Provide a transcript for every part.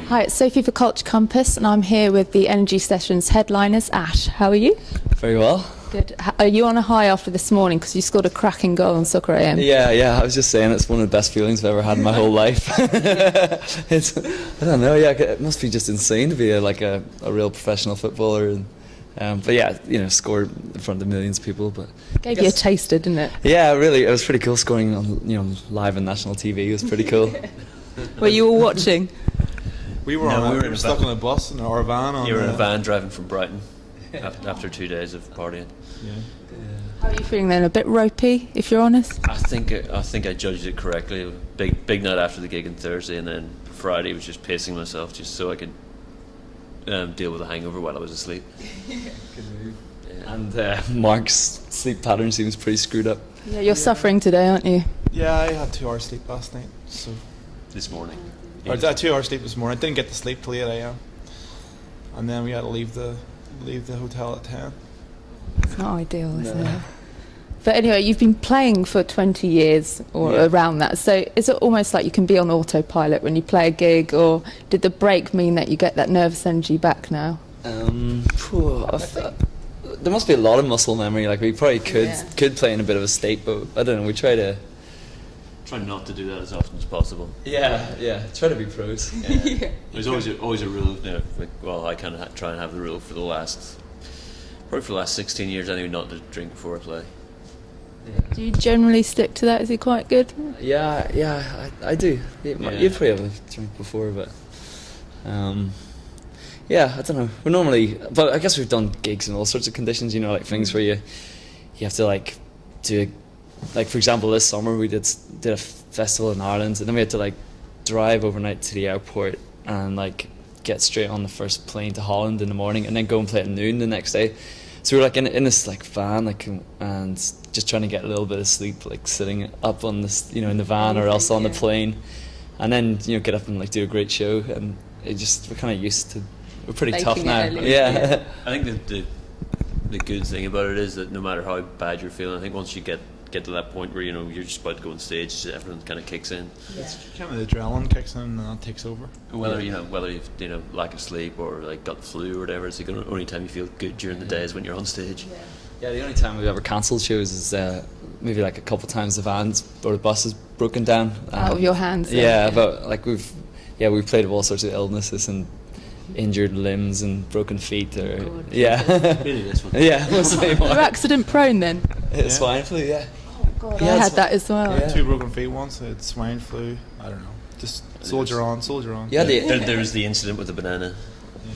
Hi, it's Sophie for Culture Compass, and I'm here with the Energy Sessions headliners. Ash, how are you? Very well. Good. Are you on a high after this morning because you scored a cracking goal on Soccer AM? Yeah. I was just saying it's one of the best feelings I've ever had in my whole life. I don't know. Yeah, it must be just insane to be a real professional footballer. But yeah, scored in front of millions of people. But Gave you a taster, didn't it? Yeah, really. It was pretty cool scoring on live on national TV. It was pretty cool. Were you all watching? We were stuck on a bus in our van. You were in a van driving from Brighton after 2 days of partying. Yeah. How are you feeling then? A bit ropey, if you're honest? I think I judged it correctly. Big night after the gig on Thursday, and then Friday was just pacing myself just so I could deal with the hangover while I was asleep. Good move. Yeah. And Mark's sleep pattern seems pretty screwed up. Yeah, you're suffering today, aren't you? Yeah, I had 2 hours sleep last night. So This morning. I had 2 hours sleep this morning. I didn't get to sleep till 8 a.m. And then we had to leave the hotel at 10. It's not ideal, is it? But anyway, you've been playing for 20 years or around that. So is it almost like you can be on autopilot when you play a gig, or did the break mean that you get that nervous energy back now? There must be a lot of muscle memory. Like we probably could play in a bit of a state, but I don't know. We try not to do that as often as possible. Yeah. Try to be pros. Yeah. There's always a rule. I kind of try and have the rule for the last 16 years anyway, not to drink before I play. Do you generally stick to that? Is it quite good? Yeah, I do. You'd probably have a drink before, but I don't know. We're normally, but I guess we've done gigs in all sorts of conditions. Like things where you have to do. Like for example, this summer we did a festival in Ireland, and then we had to drive overnight to the airport and get straight on the first plane to Holland in the morning, and then go and play at noon the next day. So we were in this van and just trying to get a little bit of sleep, sitting up on this in the van or else on the plane, and then get up and do a great show. And we're kind of used to. We're pretty tough now. Yeah. I think the good thing about it is that no matter how bad you're feeling, I think once you get to that point where you're just about to go on stage, everything kind of kicks in. Yeah. It's kind of the adrenaline kicks in and that takes over. Whether you've lack of sleep or got the flu or whatever, it's the only time you feel good during the day is when you're on stage. Yeah, the only time we've ever cancelled shows is maybe a couple times the vans or the bus has broken down. Out of your hands. Yeah, but we've played with all sorts of illnesses and injured limbs and broken feet. Really, this one. Yeah, You're accident prone then? Swine flu, yeah. Oh God, I had that as well. Yeah. 2 broken feet once. I had swine flu. I don't know. Just soldier on. Yeah, there was the incident with the banana.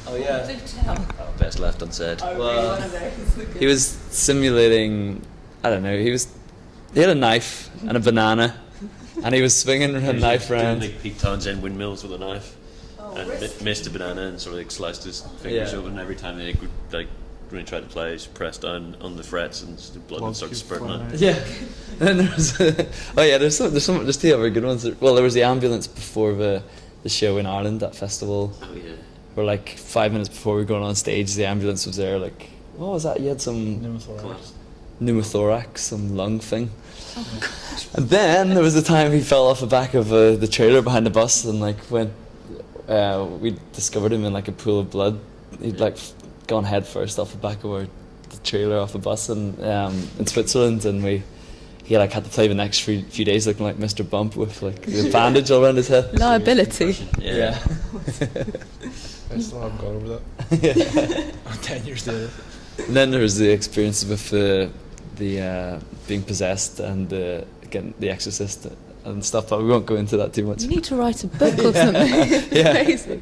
Oh yeah. Best left unsaid. Well, he was simulating. I don't know. He had a knife and a banana, and he was swinging a knife around. Doing Pete Townsend windmills with a knife, and missed a banana and sort of sliced his fingers open. Every time they when he tried to play, he pressed down on the frets and the blood started spurting out. Yeah. And then there's there's 2 other good ones. Well, there was the ambulance before the show in Ireland, that festival. Oh yeah. Where 5 minutes before we were going on stage, the ambulance was there. What was that? You had some pneumothorax, some lung thing. Oh gosh. And then there was the time he fell off the back of the trailer behind the bus, and we discovered him in a pool of blood. He'd gone head first off the back of the trailer off the bus in Switzerland, and he had to play the next few days looking like Mr. Bump with the bandage all around his head. Liability. Yeah. I still haven't got over that. 10 years later. And then there was the experience with the being possessed and getting the Exorcist and stuff, but we won't go into that too much. You need to write a book or something. Crazy.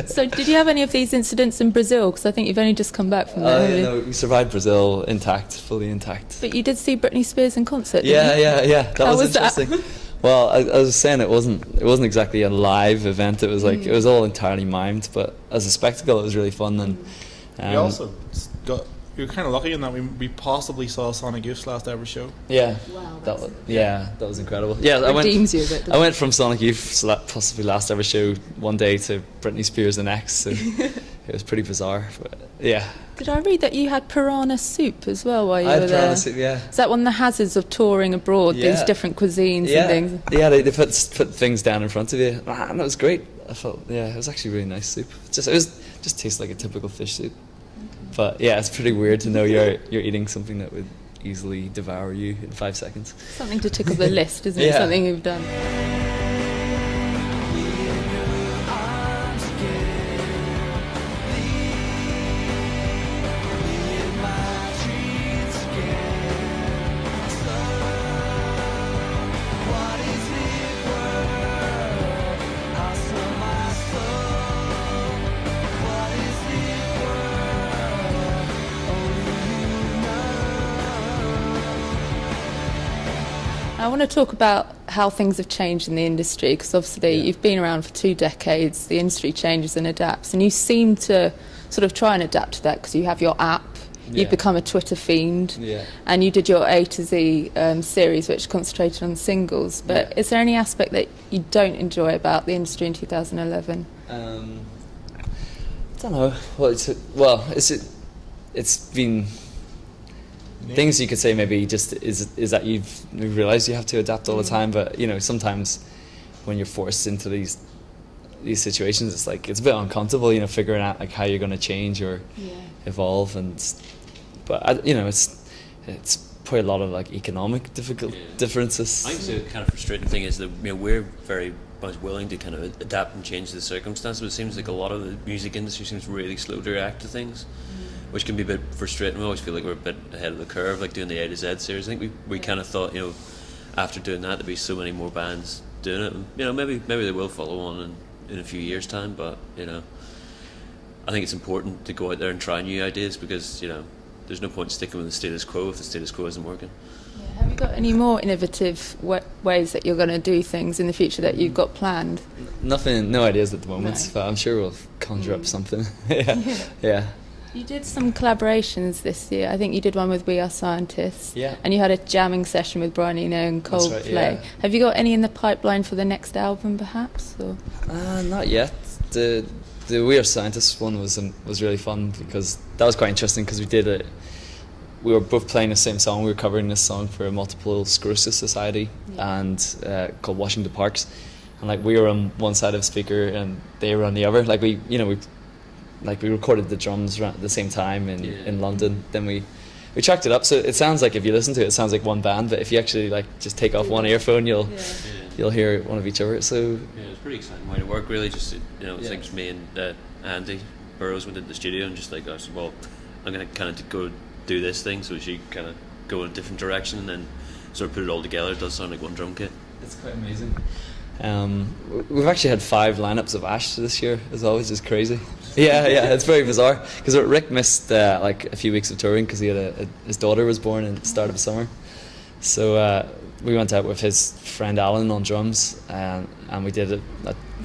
So did you have any of these incidents in Brazil? Because I think you've only just come back from there. No, we survived Brazil fully intact. But you did see Britney Spears in concert, didn't you? Yeah. That was interesting. That? Well, I was saying it wasn't exactly a live event. It was it was all entirely mimed, but as a spectacle, it was really fun. And we also we were kind of lucky in that we possibly saw Sonic Youth's last ever show. Yeah. Wow. That was incredible. Yeah, I went from Sonic Youth's possibly last ever show one day to Britney Spears the next. So it was pretty bizarre. But yeah, Did I read that you had piranha soup as well while you I were had there? piranha soup, yeah. Is that one of the hazards of touring abroad? These Yeah. different cuisines Yeah, and things. yeah, they put things down in front of you, and it was great. I felt, yeah, it was actually really nice soup. It just tastes like a typical fish soup. But yeah, it's pretty weird to know you're eating something that would easily devour you in 5 seconds. Something to tick off the list, isn't it? Yeah. Something you've done. I want to talk about how things have changed in the industry, because obviously you've been around for 2 decades, the industry changes and adapts, and you seem to sort of try and adapt to that because you have your app, you've become a Twitter fiend, and you did your A to Z series which concentrated on singles. But is there any aspect that you don't enjoy about the industry in 2011? I don't know. It's been things you could say maybe just is that you've realised you have to adapt all the time, but you know, sometimes when you're forced into these situations, it's like it's a bit uncomfortable, you know, figuring out like how you're going to change or evolve, but you know, it's probably a lot of like economic differences. I think the kind of frustrating thing is that, you know, we're very much willing to kind of adapt and change the circumstances, but it seems like a lot of the music industry seems really slow to react to things, which can be a bit frustrating. We always feel like we're a bit ahead of the curve, like doing the A to Z series. I think we kind of thought, you know, after doing that, there'd be so many more bands doing it. And, you know, maybe they will follow on in a few years' time, but, you know, I think it's important to go out there and try new ideas, because, you know, there's no point sticking with the status quo if the status quo isn't working. Have you got any more innovative ways that you're going to do things in the future that you've got planned? Nothing, no ideas at the moment, but I'm sure we'll conjure up something. yeah. You did some collaborations this year. I think you did one with We Are Scientists. Yeah. And you had a jamming session with Brian Eno and Coldplay. That's right, yeah. Have you got any in the pipeline for the next album, perhaps? Or? Not yet. The We Are Scientists one was really fun, because that was quite interesting, because we were both playing the same song. We were covering this song for a multiple sclerosis society and called Washington Parks, and like we were on one side of the speaker and they were on the other. Like we recorded the drums around at the same time in London. Then we tracked it up, so it sounds like, if you listen to it, it sounds like one band, but if you actually like just take off one earphone, you'll hear one of each other. So yeah, it's pretty exciting way to work, really. Just, you know, it's like me and Andy Burrows went into the studio and just like, I said, well, I'm going to kind of go do this thing, so she kind of go in a different direction and then sort of put it all together. It does sound like one drum kit. it's quite amazing. We've actually had 5 lineups of Ash this year as well, which is crazy. Yeah, it's very bizarre, because Rick missed like a few weeks of touring because he had his daughter was born in the start of summer. So we went out with his friend Alan on drums, and we did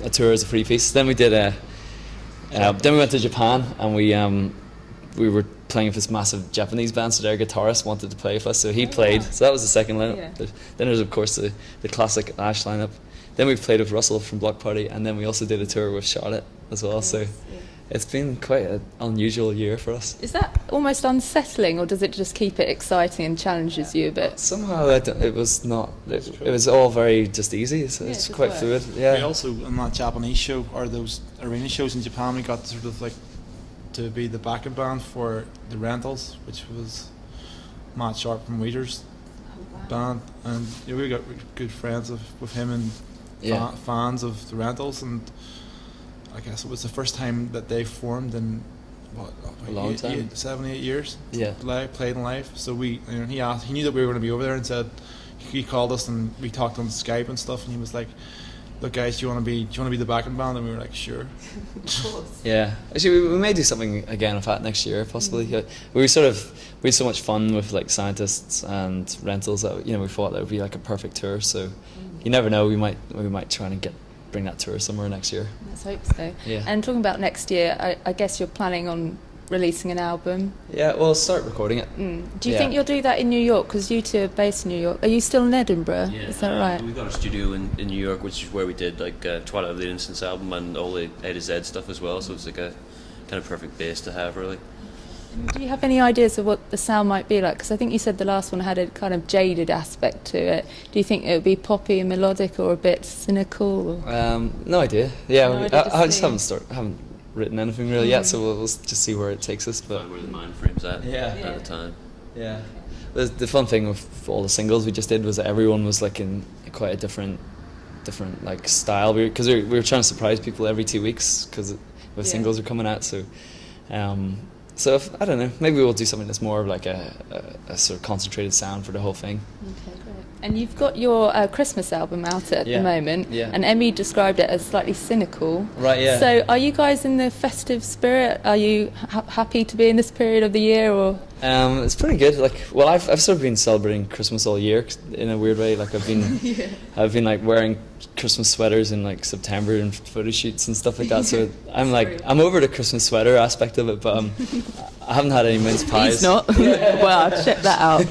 a tour as a 3-piece. Then we did then we went to Japan, and we were playing with this massive Japanese band, so their guitarist wanted to play with us, so he played. So that was the second lineup. Yeah. Then there's of course the classic Ash lineup. Then we played with Russell from Block Party, and then we also did a tour with Charlotte as well. So it's been quite an unusual year for us. Is that almost unsettling, or does it just keep it exciting and challenges you a bit? Somehow it was not. It was all very just easy. So it's just quite worked. fluid. We Yeah. also, on that Japanese show, or those arena shows in Japan, we got sort of like to be the backing band for the Rentals, which was Matt Sharp from Weeder's band, and we got good friends with him and fans of the Rentals, and I guess it was the first time that they formed in A long time. 7, 8 years. Yeah. Played in live. So he knew that we were going to be over there, and said, he called us and we talked on Skype and stuff, and he was like, "Look, guys, do you want to be the backing band?" And we were like, "Sure." Of course. Yeah, actually, we may do something again with that next year, possibly. Yeah. We had so much fun with like Scientists and Rentals that we thought that would be like a perfect tour. So you never know, we might try and bring that tour somewhere next year. Let's hope so. Yeah. And talking about next year, I guess you're planning on releasing an album. Yeah, well, start recording it. Do you think you'll do that in New York? Because you two are based in New York. Are you still in Edinburgh? Yeah, Is that right? We got a studio in New York, which is where we did like Twilight of the Innocence album and all the A to Z stuff as well. So it's like a kind of perfect base to have, really. Do you have any ideas of what the sound might be like? Because I think you said the last one had a kind of jaded aspect to it. Do you think it would be poppy and melodic or a bit cynical? Or? No idea. Yeah, No idea to I just see. haven't written anything really yet, so we'll just see where it takes us. But Where the mind frames at Yeah. at the time. yeah, the fun thing with all the singles we just did was that everyone was like in quite a different like style. Because we were trying to surprise people every 2 weeks because Yeah. singles are coming out. So. So I don't know, maybe we'll do something that's more of like a sort of concentrated sound for the whole thing. Okay, great. And you've got your Christmas album out at Yeah. the moment, Yeah. and Emmy described it as slightly cynical. Right, yeah. So are you guys in the festive spirit? Are you happy to be in this period of the year, or? It's pretty good. Like, well, I've sort of been celebrating Christmas all year in a weird way. Like, I've been like wearing Christmas sweaters in like September and photo shoots and stuff like that. So I'm over the Christmas sweater aspect of it, but I haven't had any mince pies. He's not. Well, I'll check that out.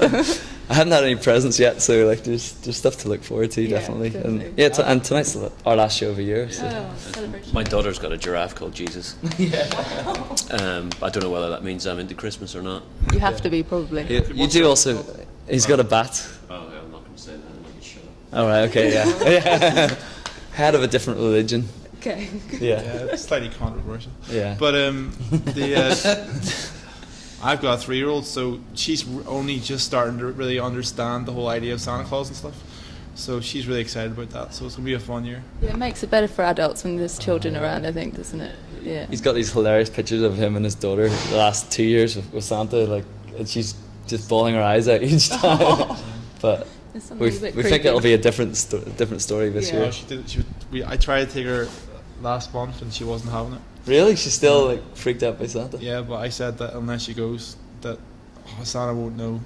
I haven't had any presents yet, so like there's stuff to look forward to, Yeah, definitely. definitely. And and tonight's our last show of the year. So. Celebration. My daughter's got a giraffe called Jesus. I don't know whether that means I'm into Christmas or not. You have to be, probably. You do also. He's got a bat. Oh, I'm not going to say that. I'm not sure. All right. Okay. Yeah. Head of a different religion. Okay. Yeah. Yeah, it's slightly controversial. Yeah. But I've got a 3-year-old, so she's only just starting to really understand the whole idea of Santa Claus and stuff. So she's really excited about that. So it's gonna be a fun year. Yeah, it makes it better for adults when there's children around, I think, doesn't it? Yeah. He's got these hilarious pictures of him and his daughter the last 2 years with Santa, like, and she's just bawling her eyes out each time. But There's something we a bit think creepy. it'll be a different story this Yeah. year. Oh, she did. I tried to take her last month and she wasn't having it. Really? She's still like freaked out by Santa? Yeah, but I said that unless she goes, that Santa won't know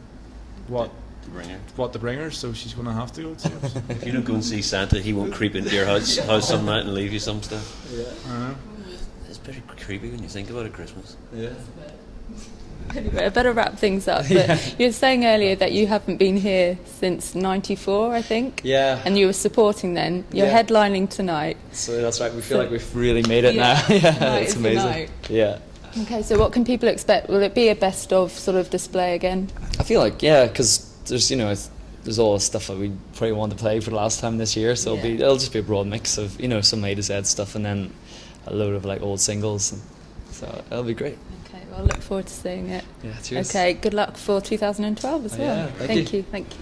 what to bring her, so she's gonna have to go to it. If you don't go and see Santa, he won't creep into your house some night and leave you some stuff. I don't know. It's pretty creepy when you think about it, Christmas. Yeah. Anyway, I better wrap things up. But you were saying earlier that you haven't been here since '94, I think. Yeah. And you were supporting then. You're Yeah. headlining tonight. So that's right. We feel like we've really made it Yeah. now. Yeah, Tonight it's is the amazing. night. Yeah. Okay, so what can people expect? Will it be a best of sort of display again? I feel like, yeah, because there's there's all the stuff that we probably wanted to play for the last time this year, so Yeah. it'll just be a broad mix of some A to Z stuff and then a load of like old singles, and so it'll be great. Okay, well, I look forward to seeing it. Yeah, cheers. Okay, good luck for 2012 as Oh, well. yeah, thank Thank you. you. Thank you.